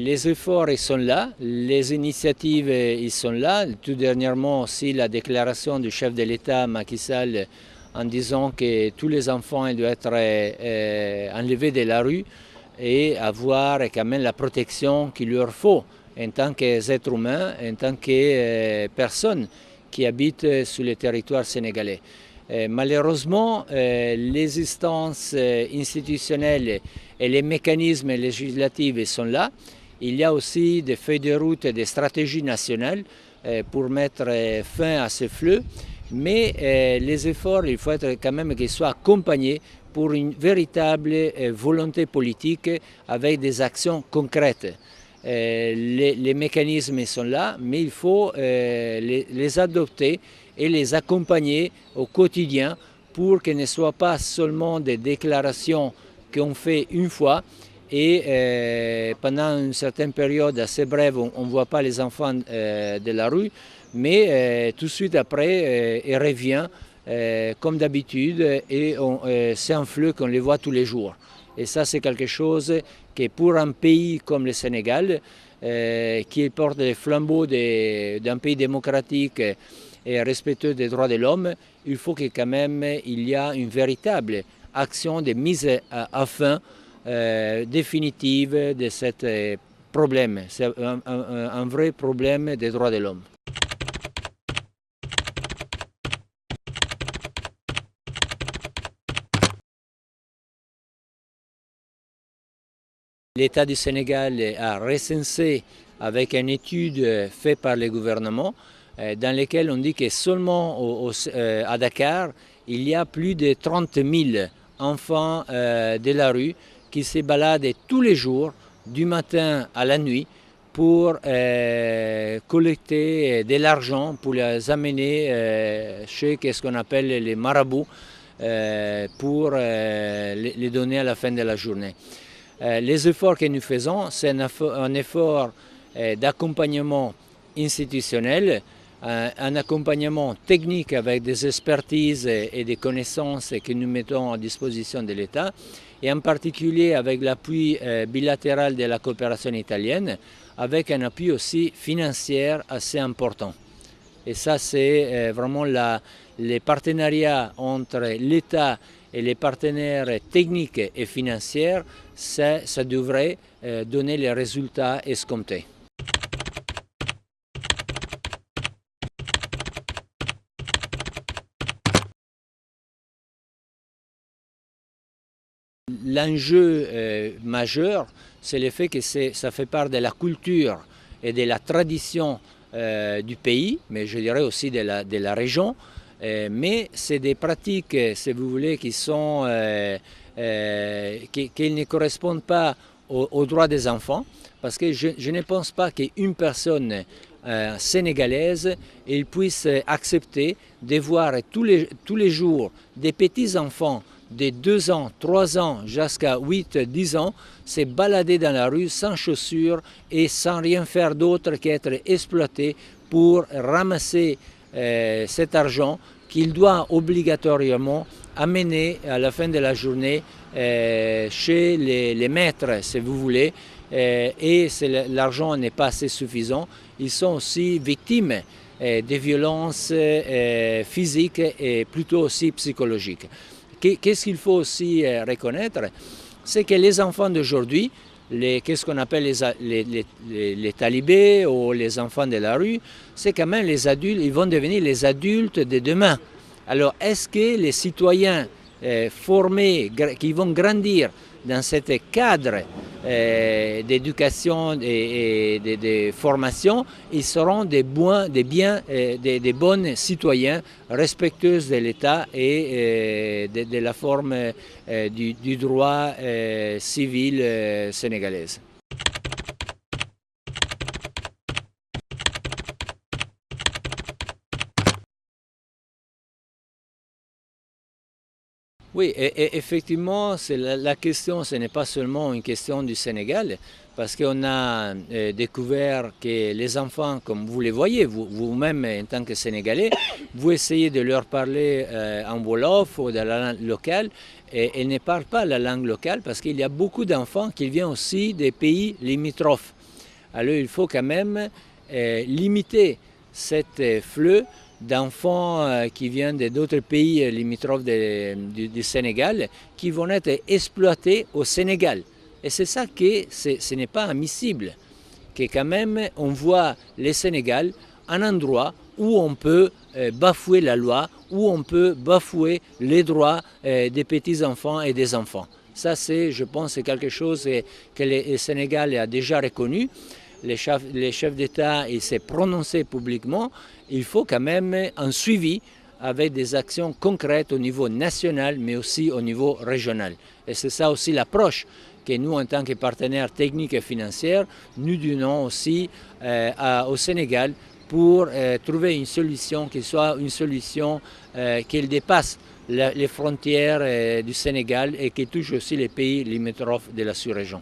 Les efforts ils sont là, les initiatives ils sont là. Tout dernièrement aussi la déclaration du chef de l'État Macky Sall en disant que tous les enfants ils doivent être enlevés de la rue et avoir quand même la protection qu'il leur faut en tant qu'êtres humains, en tant que personnes qui habitent sur le territoire sénégalais. Malheureusement, les instances institutionnelles et les mécanismes législatifs sont là. Il y a aussi des feuilles de route et des stratégies nationales pour mettre fin à ce flux, mais les efforts, il faut être quand même qu'ils soient accompagnés pour une véritable volonté politique avec des actions concrètes. Les mécanismes sont là, mais il faut les adopter et les accompagner au quotidien pour que ne soient pas seulement des déclarations qu'on fait une fois et pendant une certaine période assez brève, on ne voit pas les enfants de la rue, mais tout de suite après, ils reviennent comme d'habitude et c'est un flux qu'on les voit tous les jours. Et ça, c'est quelque chose que pour un pays comme le Sénégal, qui porte les flambeaux d'un pays démocratique et respectueux des droits de l'homme, il faut que quand même il y a une véritable action de mise à fin définitive de ce problème. C'est un vrai problème des droits de l'homme. L'État du Sénégal a recensé avec une étude faite par le gouvernement dans laquelle on dit que seulement à Dakar, il y a plus de 30 000 enfants de la rue qui se baladent tous les jours, du matin à la nuit, pour collecter de l'argent, pour les amener chez ce qu'on appelle les marabouts, pour les donner à la fin de la journée. Les efforts que nous faisons, c'est un effort d'accompagnement institutionnel, un accompagnement technique avec des expertises et des connaissances que nous mettons à disposition de l'État, et en particulier avec l'appui bilatéral de la coopération italienne, avec un appui aussi financier assez important. Et ça, c'est vraiment les partenariats entre l'État et les partenaires techniques et financiers, ça devrait donner les résultats escomptés. L'enjeu majeur, c'est le fait que ça fait part de la culture et de la tradition du pays, mais je dirais aussi de la région. Mais c'est des pratiques, si vous voulez, qui ne correspondent pas aux droits des enfants, parce que je ne pense pas qu'une personne sénégalaise puisse accepter de voir tous les jours des petits-enfants de 2 ans, 3 ans jusqu'à 8, 10 ans se balader dans la rue sans chaussures et sans rien faire d'autre qu'être exploités pour ramasser cet argent qu'il doit obligatoirement amener à la fin de la journée chez les maîtres, si vous voulez, et l'argent n'est pas assez suffisant. Ils sont aussi victimes de violences physiques et plutôt aussi psychologiques. Qu'est-ce qu'il faut aussi reconnaître? C'est que les enfants d'aujourd'hui, qu'est-ce qu'on appelle les talibés ou les enfants de la rue, c'est quand même les adultes, ils vont devenir les adultes de demain. Alors, est-ce que les citoyens formés, qui vont grandir dans ce cadre d'éducation et de formation, ils seront des bons citoyens respectueux de l'État et de la forme du droit civil sénégalaise. Oui, effectivement, la question, ce n'est pas seulement une question du Sénégal, parce qu'on a découvert que les enfants, comme vous les voyez, vous-même en tant que Sénégalais, vous essayez de leur parler en Wolof ou de la langue locale, et ils ne parlent pas la langue locale parce qu'il y a beaucoup d'enfants qui viennent aussi des pays limitrophes. Alors il faut quand même limiter cette flux d'enfants qui viennent d'autres pays limitrophes du Sénégal qui vont être exploités au Sénégal. Et c'est ça que ce n'est pas admissible, que quand même on voit le Sénégal un endroit où on peut bafouer la loi, où on peut bafouer les droits des petits-enfants et des enfants. Ça, je pense, c'est quelque chose que le Sénégal a déjà reconnu. Les chefs d'État s'est prononcé publiquement. Il faut quand même un suivi avec des actions concrètes au niveau national, mais aussi au niveau régional. Et c'est ça aussi l'approche que nous, en tant que partenaires techniques et financiers, nous donnons aussi au Sénégal pour trouver une solution qui soit une solution qui dépasse les frontières du Sénégal et qui touche aussi les pays limitrophes de la sous-région.